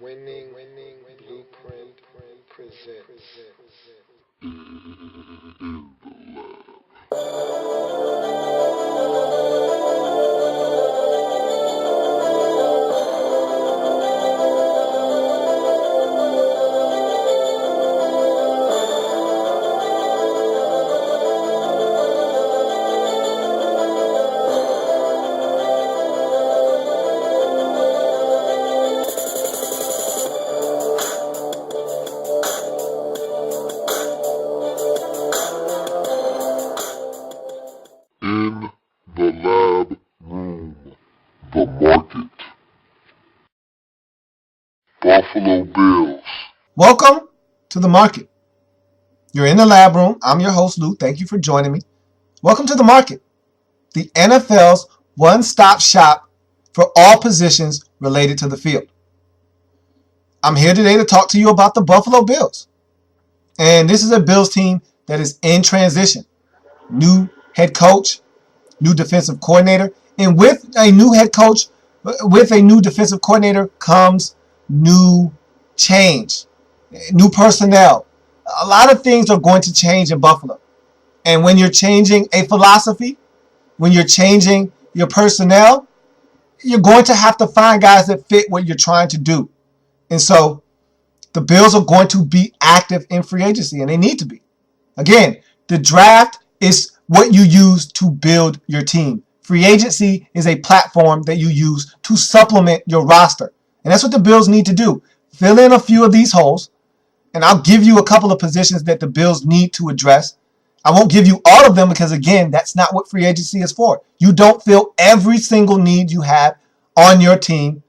Winning Blueprint presents. In the lab room, the market. Buffalo Bills. Welcome to the market. You're in the lab room. I'm your host, Lou. Thank you for joining me. Welcome to the market, the NFL's one-stop shop for all positions related to the field. I'm here today to talk to you about the Buffalo Bills. And this is a Bills team that is in transition. New head coach, new defensive coordinator, and with a new head coach, with a new defensive coordinator comes new change, new personnel. A lot of things are going to change in Buffalo. And when you're changing a philosophy, when you're changing your personnel, you're going to have to find guys that fit what you're trying to do. And so the Bills are going to be active in free agency, and they need to be. Again, the draft is what you use to build your team. Free agency is a platform that you use to supplement your roster. And that's what the Bills need to do. Fill in a few of these holes, and I'll give you a couple of positions that the Bills need to address. I won't give you all of them because, again, that's not what free agency is for. You don't fill every single need you have on your team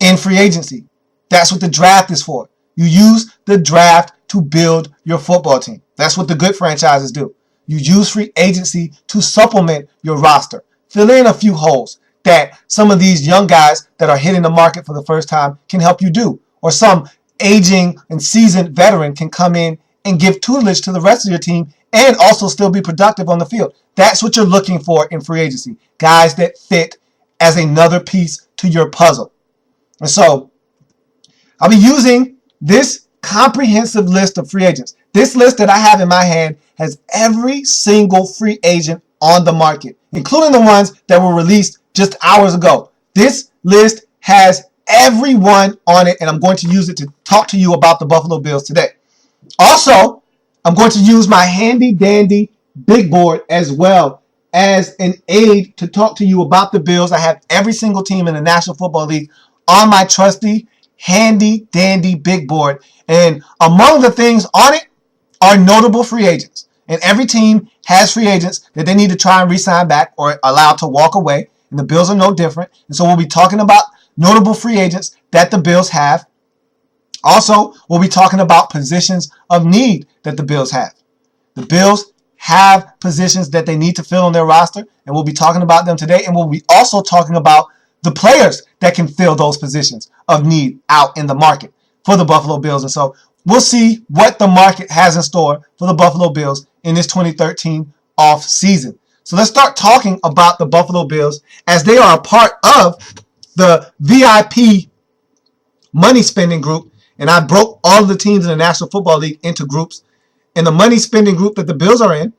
in free agency. That's what the draft is for. You use the draft to build your football team. That's what the good franchises do. You use free agency to supplement your roster. Fill in a few holes that some of these young guys that are hitting the market for the first time can help you do. Or some aging and seasoned veteran can come in and give tutelage to the rest of your team and also still be productive on the field. That's what you're looking for in free agency. Guys that fit as another piece to your puzzle. And so I'll be using this comprehensive list of free agents. This list that I have in my hand has every single free agent on the market, including the ones that were released just hours ago. This list has everyone on it, and I'm going to use it to talk to you about the Buffalo Bills today. Also, I'm going to use my handy dandy big board as well as an aid to talk to you about the Bills. I have every single team in the National Football League on my trusty handy dandy big board. And among the things on it are notable free agents. And every team has free agents that they need to try and re-sign back or allow to walk away. And the Bills are no different. And so we'll be talking about notable free agents that the Bills have. Also, we'll be talking about positions of need that the Bills have. The Bills have positions that they need to fill on their roster, and we'll be talking about them today. And we'll be also talking about the players that can fill those positions of need out in the market for the Buffalo Bills. And so we'll see what the market has in store for the Buffalo Bills in this 2013 off season. So let's start talking about the Buffalo Bills as they are a part of the VIP money spending group. And I broke all of the teams in the National Football League into groups. And the money spending group that the Bills are in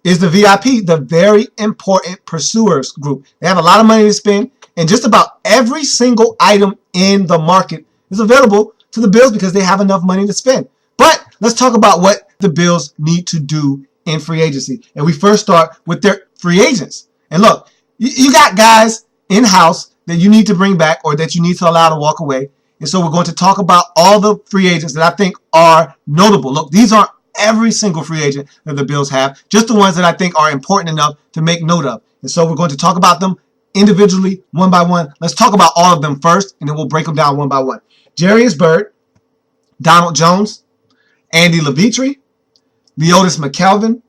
is the VIP, the very important pursuers group. They have a lot of money to spend, and just about every single item in the market is available to the Bills because they have enough money to spend. But let's talk about what the Bills need to do in free agency. And we first start with their free agents. And look, you got guys in-house that you need to bring back or that you need to allow to walk away. And so we're going to talk about all the free agents that I think are notable. Look, these aren't every single free agent that the Bills have, just the ones that I think are important enough to make note of. And so we're going to talk about them individually, one by one. Let's talk about all of them first, and then we'll break them down one by one. Jarius Byrd, Donald Jones, Andy Levitre, Leotis McKelvin,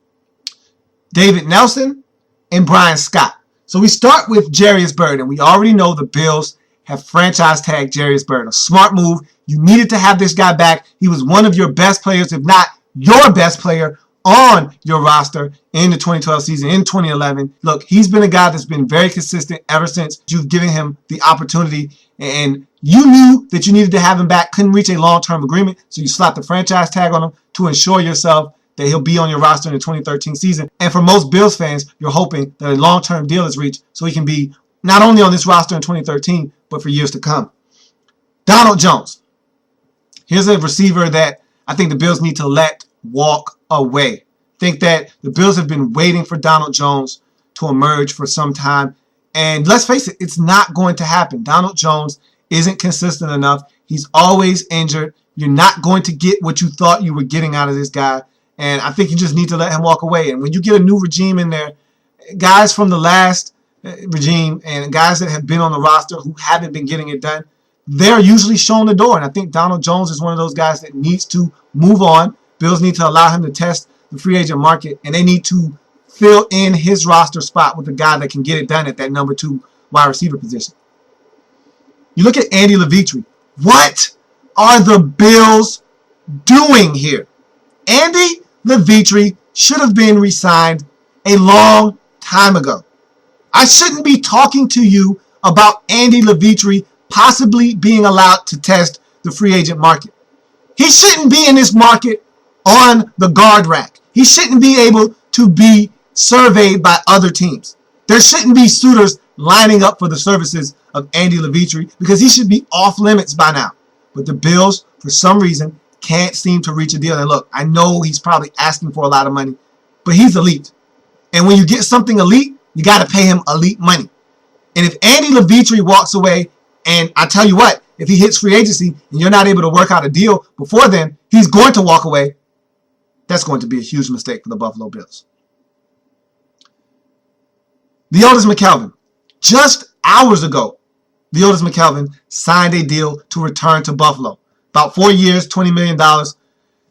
David Nelson, and Brian Scott. So we start with Jarius Byrd, and we already know the Bills have franchise tagged Jarius Byrd. A smart move. You needed to have this guy back. He was one of your best players, if not your best player, on your roster in the 2012 season, in 2011. Look, he's been a guy that's been very consistent ever since you've given him the opportunity, and you knew that you needed to have him back, couldn't reach a long-term agreement, so you slapped the franchise tag on him to ensure yourself that he'll be on your roster in the 2013 season. And for most Bills fans, you're hoping that a long-term deal is reached so he can be not only on this roster in 2013, but for years to come. Donald Jones. Here's a receiver that I think the Bills need to let walk away. I think that the Bills have been waiting for Donald Jones to emerge for some time. And let's face it, it's not going to happen. Donald Jones isn't consistent enough. He's always injured. You're not going to get what you thought you were getting out of this guy. And I think you just need to let him walk away. And when you get a new regime in there, guys from the last regime and guys that have been on the roster who haven't been getting it done, they're usually shown the door. And I think Donald Jones is one of those guys that needs to move on. Bills need to allow him to test the free agent market, and they need to fill in his roster spot with a guy that can get it done at that number 2 wide receiver position. You look at Andy Levitre. What are the Bills doing here? Andy Levitre should have been re-signed a long time ago. I shouldn't be talking to you about Andy Levitre possibly being allowed to test the free agent market. He shouldn't be in this market on the guard rack. He shouldn't be able to be surveyed by other teams. There shouldn't be suitors lining up for the services of Andy Levitre because he should be off limits by now. But the Bills, for some reason, can't seem to reach a deal. And look, I know he's probably asking for a lot of money, but he's elite. And when you get something elite, you got to pay him elite money. And if Andy Levitre walks away, and I tell you what, if he hits free agency and you're not able to work out a deal before then, he's going to walk away. That's going to be a huge mistake for the Buffalo Bills. Leodis McKelvin. Just hours ago, Leodis McKelvin signed a deal to return to Buffalo. About 4 years, $20 million.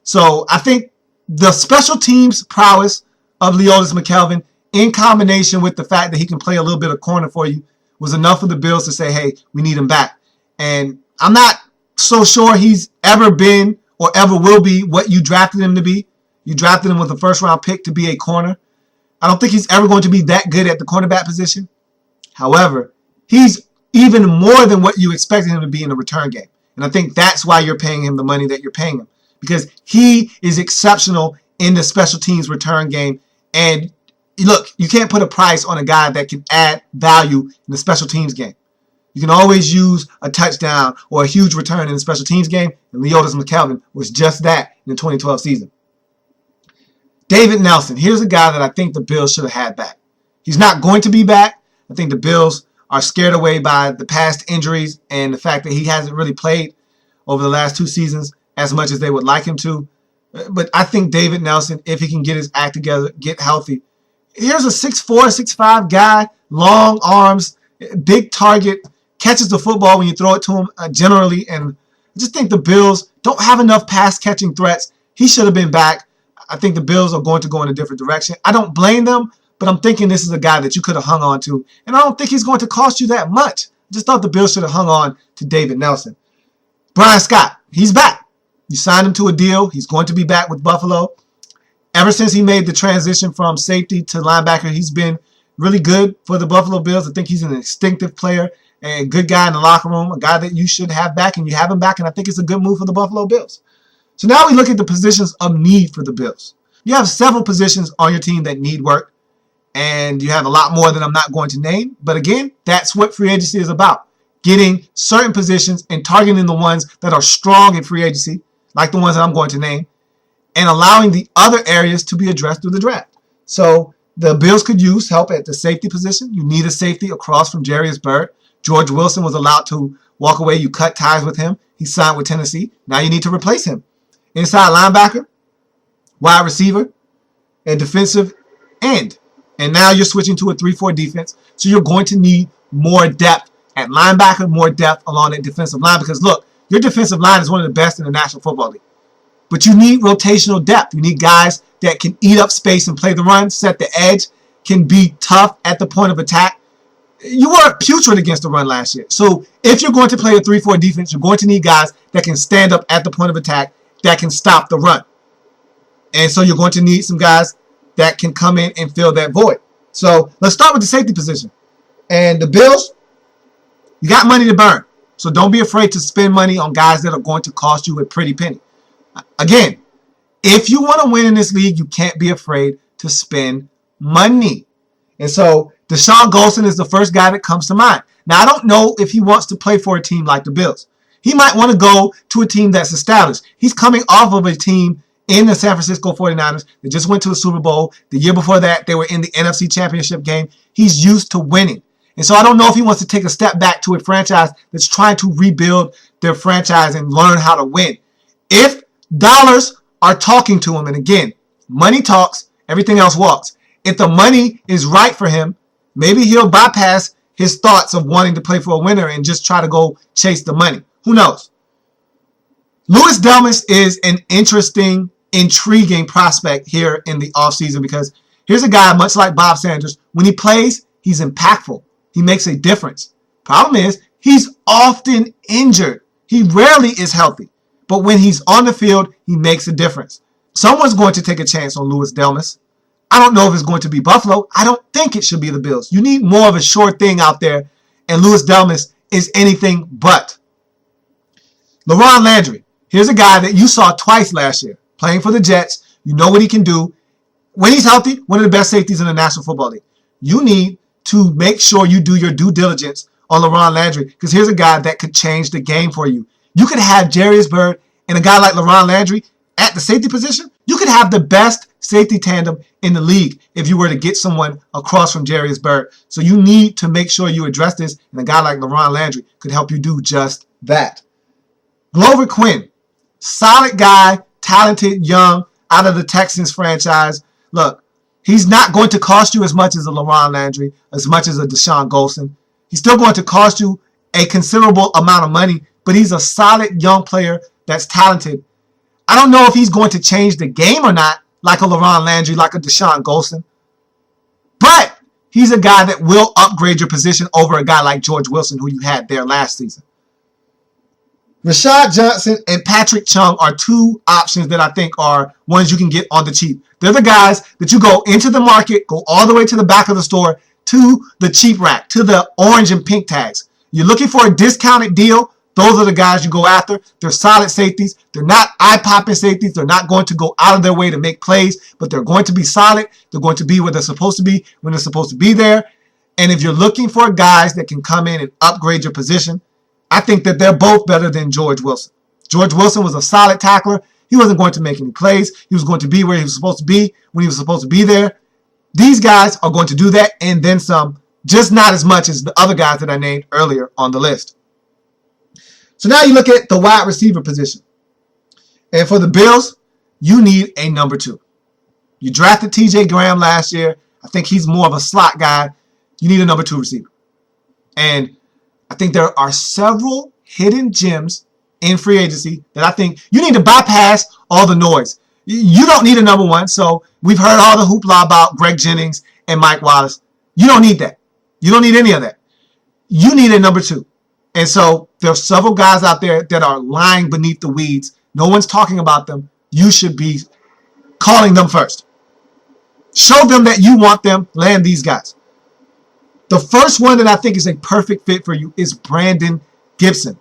So I think the special teams prowess of Leodis McKelvin in combination with the fact that he can play a little bit of corner for you was enough for the Bills to say, hey, we need him back. And I'm not so sure he's ever been or ever will be what you drafted him to be. You drafted him with a first-round pick to be a corner. I don't think he's ever going to be that good at the cornerback position. However, he's even more than what you expected him to be in the return game. And I think that's why you're paying him the money that you're paying him. Because he is exceptional in the special teams return game. And look, you can't put a price on a guy that can add value in the special teams game. You can always use a touchdown or a huge return in the special teams game. And Leodis McKelvin was just that in the 2012 season. David Nelson. Here's a guy that I think the Bills should have had back. He's not going to be back. I think the Bills are scared away by the past injuries and the fact that he hasn't really played over the last 2 seasons as much as they would like him to. But I think David Nelson, if he can get his act together, get healthy. Here's a 6'4", 6'5" guy, long arms, big target, catches the football when you throw it to him generally. And I just think the Bills don't have enough pass-catching threats. He should have been back. I think the Bills are going to go in a different direction. I don't blame them, but I'm thinking this is a guy that you could have hung on to. And I don't think he's going to cost you that much. I just thought the Bills should have hung on to David Nelson. Bart Scott, he's back. You signed him to a deal. He's going to be back with Buffalo. Ever since he made the transition from safety to linebacker, he's been really good for the Buffalo Bills. I think he's an instinctive player and a good guy in the locker room, a guy that you should have back, and you have him back, and I think it's a good move for the Buffalo Bills. So now we look at the positions of need for the Bills. You have several positions on your team that need work, and you have a lot more that I'm not going to name. But again, that's what free agency is about. Getting certain positions and targeting the ones that are strong in free agency, like the ones that I'm going to name, and allowing the other areas to be addressed through the draft. So the Bills could use help at the safety position. You need a safety across from Jarius Byrd. George Wilson was allowed to walk away. You cut ties with him. He signed with Tennessee. Now you need to replace him. Inside linebacker, wide receiver, and defensive end. And now you're switching to a 3-4 defense. So you're going to need more depth at linebacker, more depth along that defensive line. Because look, your defensive line is one of the best in the National Football League. But you need rotational depth. You need guys that can eat up space and play the run, set the edge, can be tough at the point of attack. You were putrid against the run last year. So if you're going to play a 3-4 defense, you're going to need guys that can stand up at the point of attack, that can stop the run. And so you're going to need some guys that can come in and fill that void. So let's start with the safety position. And the Bills, you got money to burn. So don't be afraid to spend money on guys that are going to cost you a pretty penny. Again, if you want to win in this league, you can't be afraid to spend money. And so Deshaun Golson is the first guy that comes to mind. Now, I don't know if he wants to play for a team like the Bills. He might want to go to a team that's established. He's coming off of a team in the San Francisco 49ers. They just went to the Super Bowl. The year before that, they were in the NFC Championship game. He's used to winning. And so I don't know if he wants to take a step back to a franchise that's trying to rebuild their franchise and learn how to win. If dollars are talking to him, and again, money talks, everything else walks. If the money is right for him, maybe he'll bypass his thoughts of wanting to play for a winner and just try to go chase the money. Who knows? Louis Delmas is an interesting, intriguing prospect here in the offseason because here's a guy, much like Bob Sanders, when he plays, he's impactful. He makes a difference. Problem is, he's often injured. He rarely is healthy. But when he's on the field, he makes a difference. Someone's going to take a chance on Louis Delmas. I don't know if it's going to be Buffalo. I don't think it should be the Bills. You need more of a sure thing out there, and Louis Delmas is anything but. LaRon Landry. Here's a guy that you saw twice last year, playing for the Jets. You know what he can do. When he's healthy, one of the best safeties in the National Football League. You need to make sure you do your due diligence on LaRon Landry because here's a guy that could change the game for you. You could have Jarius Byrd and a guy like LaRon Landry at the safety position. You could have the best safety tandem in the league if you were to get someone across from Jarius Byrd. So you need to make sure you address this, and a guy like LaRon Landry could help you do just that. Glover Quinn, solid guy, talented, young, out of the Texans franchise. Look, he's not going to cost you as much as a LaRon Landry, as much as a Deshaun Golson. He's still going to cost you a considerable amount of money, but he's a solid young player that's talented. I don't know if he's going to change the game or not, like a LaRon Landry, like a Deshaun Golson. But he's a guy that will upgrade your position over a guy like George Wilson, who you had there last season. Rashad Johnson and Patrick Chung are two options that I think are ones you can get on the cheap. They're the guys that you go into the market, go all the way to the back of the store, to the cheap rack, to the orange and pink tags. You're looking for a discounted deal. Those are the guys you go after. They're solid safeties. They're not eye-popping safeties. They're not going to go out of their way to make plays, but they're going to be solid. They're going to be where they're supposed to be when they're supposed to be there. And if you're looking for guys that can come in and upgrade your position, I think that they're both better than George Wilson. George Wilson was a solid tackler. He wasn't going to make any plays. He was going to be where he was supposed to be when he was supposed to be there. These guys are going to do that and then some, just not as much as the other guys that I named earlier on the list. So now you look at the wide receiver position. And for the Bills, you need a number 2. You drafted TJ Graham last year. I think he's more of a slot guy. You need a number 2 receiver. And I think there are several hidden gems in free agency that I think you need to bypass all the noise. You don't need a number 1. So we've heard all the hoopla about Greg Jennings and Mike Wallace. You don't need that. You don't need any of that. You need a number 2. And so there are several guys out there that are lying beneath the weeds. No one's talking about them. You should be calling them first. Show them that you want them. Land these guys. The first one that I think is a perfect fit for you is Brandon Gibson.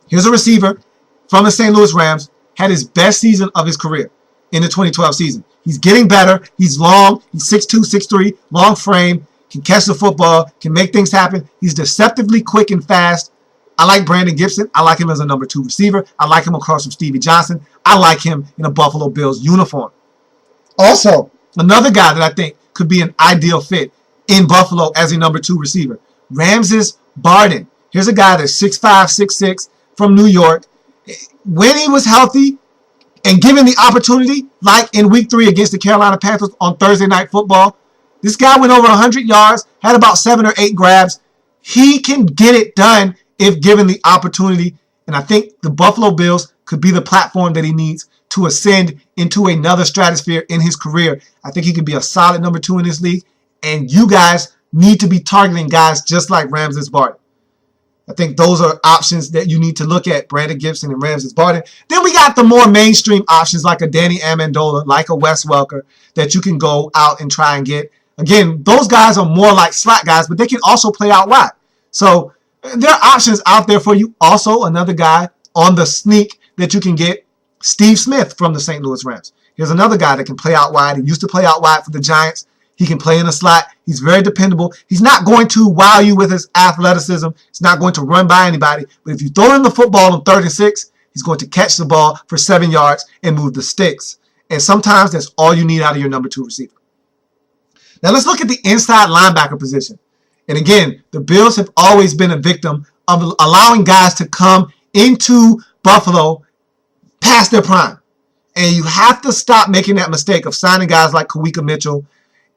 Here's a receiver from the St. Louis Rams, had his best season of his career in the 2012 season. He's getting better. He's long. He's 6'2", 6'3", long frame, can catch the football, can make things happen. He's deceptively quick and fast. I like Brandon Gibson. I like him as a number 2 receiver. I like him across from Stevie Johnson. I like him in a Buffalo Bills uniform. Also, another guy that I think could be an ideal fit in Buffalo as a number 2 receiver, Ramses Barden. Here's a guy that's 6'5", 6'6", from New York. When he was healthy and given the opportunity, like in Week 3 against the Carolina Panthers on Thursday Night Football, this guy went over 100 yards, had about 7 or 8 grabs. He can get it done if given the opportunity, and I think the Buffalo Bills could be the platform that he needs to ascend into another stratosphere in his career. I think he could be a solid number 2 in this league, and you guys need to be targeting guys just like Ramses Barden. I think those are options that you need to look at, Brandon Gibson and Ramses Barden. Then we got the more mainstream options like a Danny Amendola, like a Wes Welker, that you can go out and try and get. Again, those guys are more like slot guys, but they can also play out wide. So there are options out there for you. Also, another guy on the sneak that you can get, Steve Smith from the St. Louis Rams. Here's another guy that can play out wide. He used to play out wide for the Giants. He can play in the slot. He's very dependable. He's not going to wow you with his athleticism. He's not going to run by anybody. But if you throw him the football on 3rd and 6, he's going to catch the ball for 7 yards and move the sticks. And sometimes that's all you need out of your number 2 receiver. Now let's look at the inside linebacker position. And again, the Bills have always been a victim of allowing guys to come into Buffalo past their prime. And you have to stop making that mistake of signing guys like Kawika Mitchell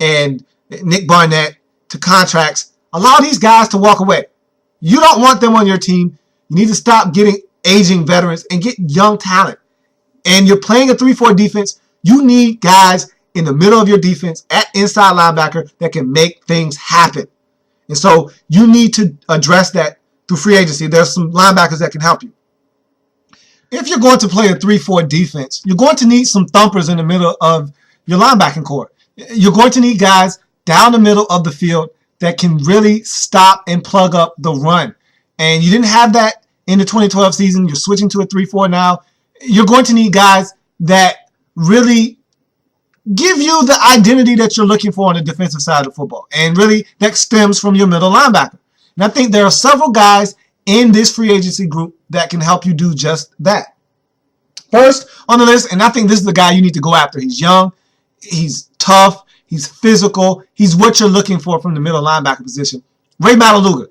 and Nick Barnett to contracts. Allow these guys to walk away. You don't want them on your team. You need to stop getting aging veterans and get young talent. And you're playing a 3-4 defense. You need guys in the middle of your defense at inside linebacker that can make things happen. And so you need to address that through free agency. There's some linebackers that can help you. If you're going to play a 3-4 defense, you're going to need some thumpers in the middle of your linebacking core. You're going to need guys down the middle of the field that can really stop and plug up the run. And you didn't have that in the 2012 season. You're switching to a 3-4 now. You're going to need guys that really give you the identity that you're looking for on the defensive side of football. And really that stems from your middle linebacker. And I think there are several guys in this free agency group that can help you do just that. First on the list, and I think this is the guy you need to go after. He's young, he's tough, he's physical, he's what you're looking for from the middle linebacker position. Rey Maualuga,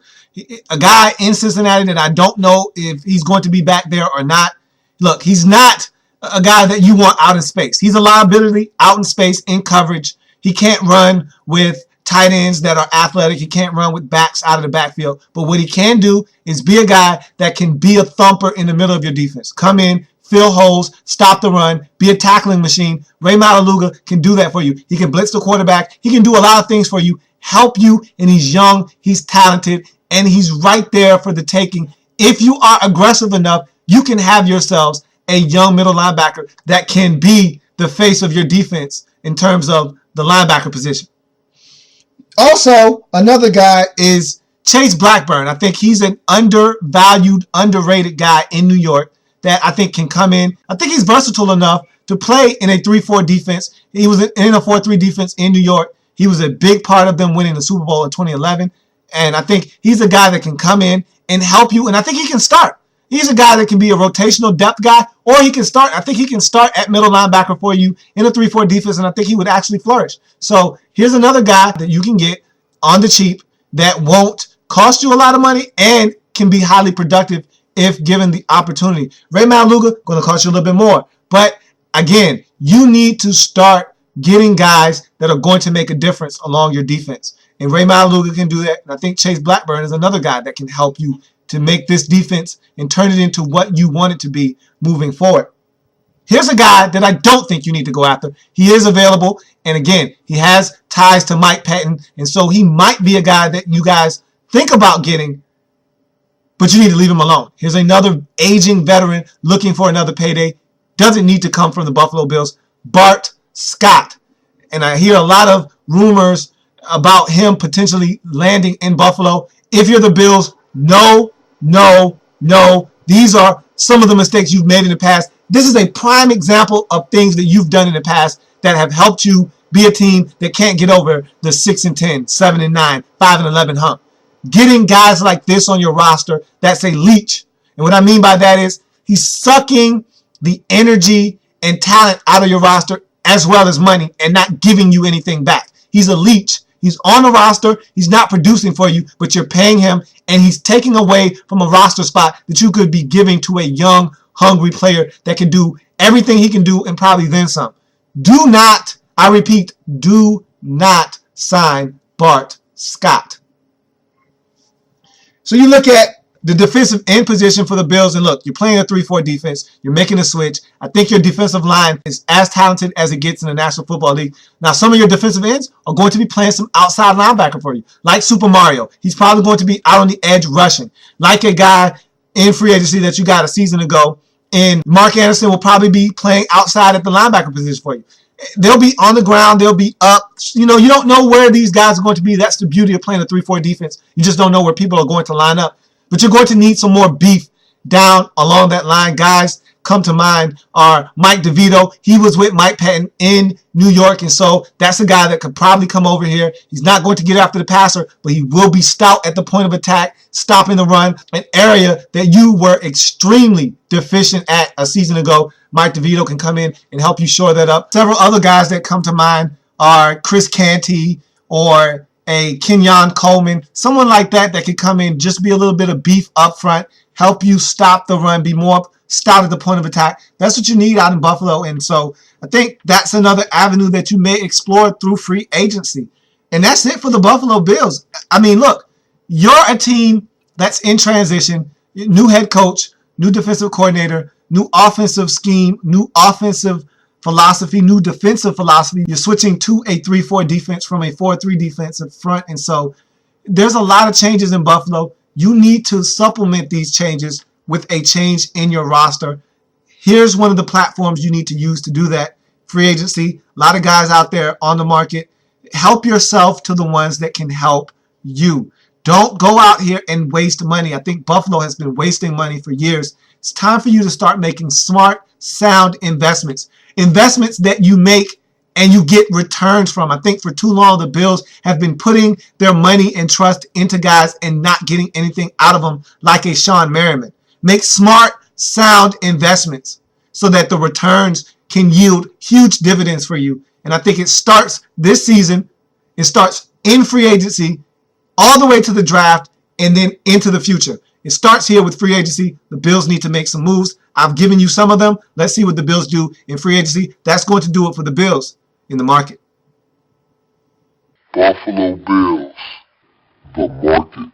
a guy in Cincinnati that I don't know if he's going to be back there or not. Look, he's not a guy that you want out in space. He's a liability out in space in coverage. He can't run with tight ends that are athletic. He can't run with backs out of the backfield. But what he can do is be a guy that can be a thumper in the middle of your defense. Come in, fill holes, stop the run, be a tackling machine. Rey Maualuga can do that for you. He can blitz the quarterback. He can do a lot of things for you, help you, and he's young, he's talented, and he's right there for the taking. If you are aggressive enough, you can have yourselves a young middle linebacker that can be the face of your defense in terms of the linebacker position. Also, another guy is Chase Blackburn. I think he's an undervalued, underrated guy in New York that I think can come in. I think he's versatile enough to play in a 3-4 defense. He was in a 4-3 defense in New York. He was a big part of them winning the Super Bowl in 2011. And I think he's a guy that can come in and help you. And I think he can start. He's a guy that can be a rotational depth guy, or he can start. I think he can start at middle linebacker for you in a 3-4 defense, and I think he would actually flourish. So here's another guy that you can get on the cheap that won't cost you a lot of money and can be highly productive if given the opportunity. Rey Maualuga, going to cost you a little bit more. But again, you need to start getting guys that are going to make a difference along your defense. And Rey Maualuga can do that. And I think Chase Blackburn is another guy that can help you to make this defense and turn it into what you want it to be moving forward. Here's a guy that I don't think you need to go after. He is available, and again, he has ties to Mike Patton, and so he might be a guy that you guys think about getting, but you need to leave him alone. Here's another aging veteran looking for another payday. Doesn't need to come from the Buffalo Bills. Bart Scott. And I hear a lot of rumors about him potentially landing in Buffalo. If you're the Bills, no. These are some of the mistakes you've made in the past. This is a prime example of things that you've done in the past that have helped you be a team that can't get over the 6-10, 7-9, 5-11 hump. Getting guys like this on your roster, that's a leech. And what I mean by that is he's sucking the energy and talent out of your roster as well as money and not giving you anything back. He's a leech. He's on the roster. He's not producing for you, but you're paying him, and he's taking away from a roster spot that you could be giving to a young, hungry player that can do everything he can do and probably then some. Do not, I repeat, do not sign Bart Scott. So you look at The defensive end position for the Bills, and look, you're playing a 3-4 defense. You're making a switch. I think your defensive line is as talented as it gets in the National Football League. Now, some of your defensive ends are going to be playing some outside linebacker for you, like Super Mario. He's probably going to be out on the edge rushing, like a guy in free agency that you got a season ago. And Mark Anderson will probably be playing outside at the linebacker position for you. They'll be on the ground. They'll be up. You don't know where these guys are going to be. That's the beauty of playing a 3-4 defense. You just don't know where people are going to line up. But you're going to need some more beef down along that line. Guys come to mind are Mike DeVito. He was with Mike Patton in New York, and so that's a guy that could probably come over here. He's not going to get after the passer, but he will be stout at the point of attack, stopping the run, an area that you were extremely deficient at a season ago. Mike DeVito can come in and help you shore that up. Several other guys that come to mind are Chris Canty or a Kenyon Coleman, someone like that could come in, just be a little bit of beef up front, help you stop the run, be more stout at the point of attack. That's what you need out in Buffalo. And so I think that's another avenue that you may explore through free agency. And that's it for the Buffalo Bills. I mean, look, you're a team that's in transition, new head coach, new defensive coordinator, new offensive scheme, new offensive philosophy, new defensive philosophy. You're switching to a 3-4 defense from a 4-3 defensive front. And so there's a lot of changes in Buffalo. You need to supplement these changes with a change in your roster. Here's one of the platforms you need to use to do that. Free agency. A lot of guys out there on the market. Help yourself to the ones that can help you. Don't go out here and waste money. I think Buffalo has been wasting money for years. It's time for you to start making smart, sound investments. Investments that you make and you get returns from. I think for too long the Bills have been putting their money and trust into guys and not getting anything out of them, like a Sean Merriman. Make smart, sound investments so that the returns can yield huge dividends for you. And I think it starts this season. It starts in free agency all the way to the draft and then into the future. It starts here with free agency. The Bills need to make some moves. I've given you some of them. Let's see what the Bills do in free agency. That's going to do it for the Bills in the market. Buffalo Bills, the market.